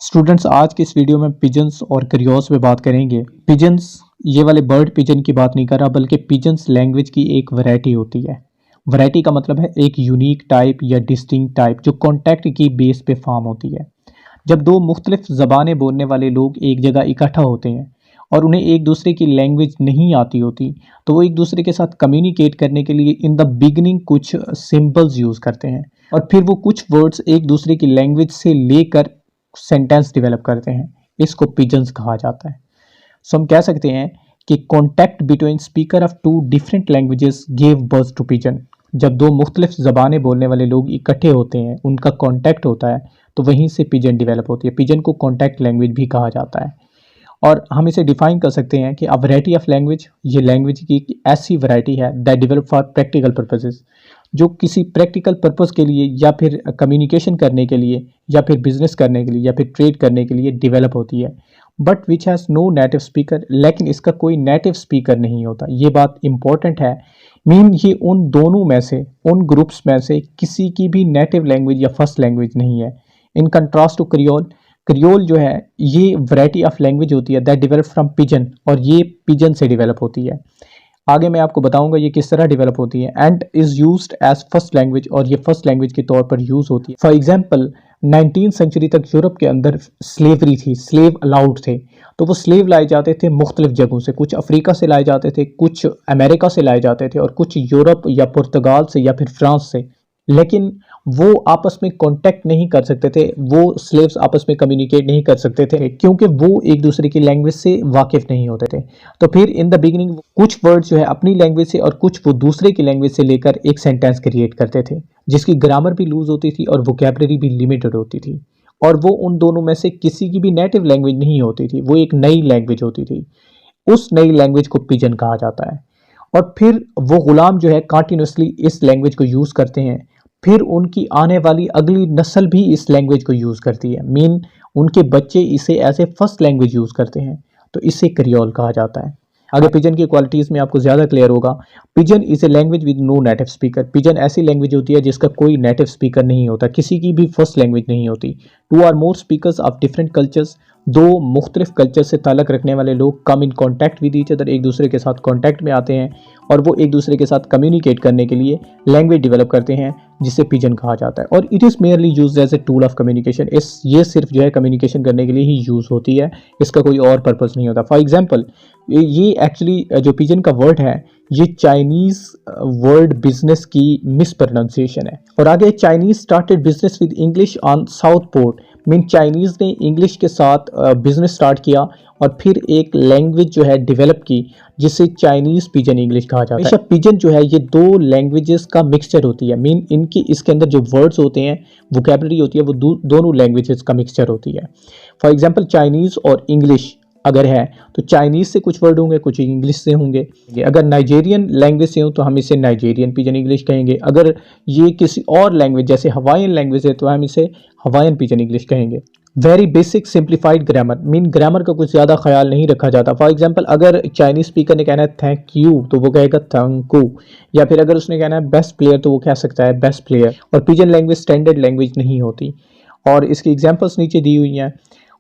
Students, आज के इस वीडियो में पिजन्स और क्रियोल्स पे बात करेंगे। पिजन्स, ये वाले बर्ड पिजन की बात नहीं कर रहा, बल्कि पिजन्स लैंग्वेज की एक वैरायटी होती है। वैरायटी का मतलब है एक यूनिक टाइप या डिस्टिंक्ट टाइप जो कॉन्टैक्ट की बेस पे फॉर्म होती है। जब दो मुख्तलिफ ज़बानें बोलने वाले लोग एक जगह इकट्ठा होते हैं और उन्हें एक दूसरे की लैंग्वेज नहीं आती होती, तो वो एक दूसरे के साथ कम्युनिकेट करने के लिए इन द बिगिनिंग कुछ सिंबल्स यूज़ करते हैं और फिर वो कुछ वर्ड्स एक दूसरे की लैंग्वेज से लेकर सेंटेंस डेवलप करते हैं। इसको पिजन्स कहा जाता है। सो हम कह सकते हैं कि contact between speaker of two different languages give birth to pidgin. जब दो मुख्तलिफ ज़बानें बोलने वाले लोग इकट्ठे होते हैं, उनका कॉन्टैक्ट होता है, तो वहीं से पिजन डेवलप होती है। पिजन को कॉन्टैक्ट लैंग्वेज भी कहा जाता है और हम इसे डिफाइन कर सकते हैं कि अ वैरायटी ऑफ लैंग्वेज, ये लैंग्वेज की एक ऐसी वैरायटी है that develop for practical purposes, जो किसी प्रैक्टिकल पर्पस के लिए या फिर कम्युनिकेशन करने के लिए या फिर बिजनेस करने के लिए या फिर ट्रेड करने के लिए डेवलप होती है, but which has no native speaker. लेकिन इसका कोई नेटिव स्पीकर नहीं होता। ये बात इंपॉर्टेंट है। ये उन दोनों में से, उन ग्रुप्स में से किसी की भी नेटिव लैंग्वेज या फर्स्ट लैंग्वेज नहीं है। In contrast to creole, creole जो है ये वैरायटी ऑफ लैंग्वेज होती है दैट डेवलप फ्रॉम पिजन, और ये पिजन से डेवलप होती है। आगे मैं आपको बताऊंगा ये किस तरह डेवलप होती है। And is used as first language, और ये फर्स्ट लैंग्वेज के तौर पर यूज़ होती है। फॉर एग्जांपल 19th सेंचुरी तक यूरोप के अंदर स्लेवरी थी, स्लेव अलाउड थे, तो वो स्लेव लाए जाते थे मुख्तलिफ जगहों से। कुछ अफ्रीका से लाए जाते थे, कुछ अमेरिका से लाए जाते थे और कुछ यूरोप या पुर्तगाल से या फिर फ्रांस से। लेकिन वो आपस में कांटेक्ट नहीं कर सकते थे, वो स्लेव्स आपस में कम्युनिकेट नहीं कर सकते थे क्योंकि वो एक दूसरे की लैंग्वेज से वाकिफ नहीं होते थे। तो फिर इन द बिगिनिंग कुछ वर्ड्स जो है अपनी लैंग्वेज से और कुछ वो दूसरे की लैंग्वेज से लेकर एक सेंटेंस क्रिएट करते थे, जिसकी ग्रामर भी लूज होती थी और वोकैबुलरी भी लिमिटेड होती थी, और वो उन दोनों में से किसी की भी नेटिव लैंग्वेज नहीं होती थी, वो एक नई लैंग्वेज होती थी। उस नई लैंग्वेज को पिजन कहा जाता है। और फिर वो गुलाम जो है कंटिन्यूसली इस लैंग्वेज को यूज़ करते हैं, फिर उनकी आने वाली अगली नस्ल भी इस लैंग्वेज को यूज़ करती है। उनके बच्चे इसे as a first language use करते हैं, तो इसे क्रियोल कहा जाता है। आगे पिजन की क्वालिटीज़ में आपको ज़्यादा क्लियर होगा। Pidgin is a language with no native speaker. Pidgin ऐसी लैंग्वेज होती है जिसका कोई नेटिव स्पीकर नहीं होता, किसी की भी फर्स्ट लैंग्वेज नहीं होती। Two or more speakers of different cultures, दो मुख्तलिफ कल्चर से ताल्लुक़ रखने वाले लोग come in contact with each other, एक दूसरे के साथ कॉन्टैक्ट में आते हैं और वो एक दूसरे के साथ कम्युनिकेट करने के लिए लैंग्वेज डेवलप करते हैं, जिसे पिजन कहा जाता है। और it is merely use as a tool of communication. ये सिर्फ जो है कम्युनिकेशन करने के लिए ही यूज़ होती है, इसका कोई और पर्पस नहीं होता। फॉर एग्जाम्पल, ये एक्चुअली जो पिजन का वर्ड है, ये चाइनीज़ वर्ड बिजनेस की मिस प्रोनाउंसिएशन है। और आगे, Chinese started business with English on south port. Chinese ने इंग्लिश के साथ बिजनेस स्टार्ट किया और फिर एक लैंग्वेज जो है डेवलप की, जिसे चाइनीज़ पिजन इंग्लिश कहा जाता है। पिजन जो है ये दो लैंग्वेजेस का मिक्सचर होती है। इनकी इसके अंदर जो वर्ड्स होते हैं, वोकैबुलरी होती है, वो दोनों लैंग्वेजेस का मिक्सचर होती है। फॉर एग्जांपल, चाइनीज़ और इंग्लिश अगर है तो चाइनीज़ से कुछ वर्ड होंगे, कुछ इंग्लिश से होंगे। अगर नाइजेरियन लैंग्वेज से हो तो हम इसे नाइजेरियन पिजन इंग्लिश कहेंगे। अगर ये किसी और लैंग्वेज जैसे हवाईन लैंग्वेज है तो हम इसे हवाईन पिजन इंग्लिश कहेंगे। Very basic simplified grammar, grammar का कुछ ज़्यादा ख्याल नहीं रखा जाता। फॉर एग्जांपल, अगर चाइनीज़ स्पीकर ने कहना है थैंक यू तो वो कहेगा थैंक यू, या फिर अगर उसने कहना है बेस्ट प्लेयर तो वो कह सकता है बेस्ट प्लेयर। और पिजन लैंग्वेज स्टैंडर्ड लैंग्वेज नहीं होती, और इसकी एग्जांपल्स नीचे दी हुई हैं।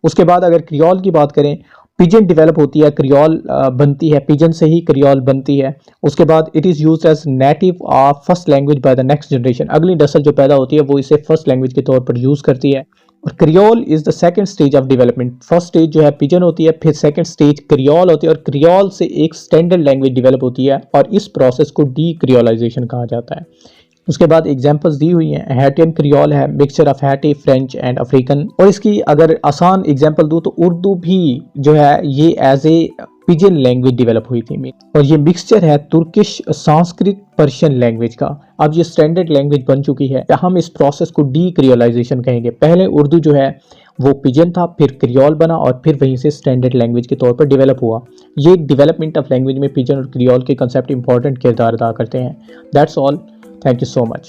उसके बाद अगर क्रियोल की बात करें, पिजन डेवलप होती है, क्रियोल बनती है, पिजन से ही क्रियोल बनती है। उसके बाद it is used as native of first language by the next generation. अगली नस्ल जो पैदा होती है वो इसे फर्स्ट लैंग्वेज के तौर पर यूज़ करती है। और creole is the second stage of development. First stage जो है पिजन होती है, फिर सेकंड स्टेज क्रियोल होती है, और क्रियोल से एक स्टैंडर्ड लैंग्वेज डेवलप होती है, और इस प्रोसेस को डी क्रियोलाइजेशन कहा जाता है। उसके बाद एग्जांपल्स दी हुई हैं। हैटियन क्रियोल है, mixture of Hattie, French and African. और इसकी अगर आसान एग्जांपल दूँ तो उर्दू भी जो है ये as a pidgin language develop हुई थी, और ये मिक्सचर है तुर्किश, संस्कृत, पर्शियन लैंग्वेज का। अब ये स्टैंडर्ड लैंग्वेज बन चुकी है। हम इस प्रोसेस को डी क्रियोलाइजेशन कहेंगे। पहले उर्दू जो है वो पिजन था, फिर क्रियोल बना, और फिर वहीं से स्टैंडर्ड लैंग्वेज के तौर पर डेवलप हुआ। ये डेवलपमेंट ऑफ लैंग्वेज में पिजन और क्रियोल के कंसेप्ट इंपॉर्टेंट किरदार अदा करते हैं। That's all. Thank you so much.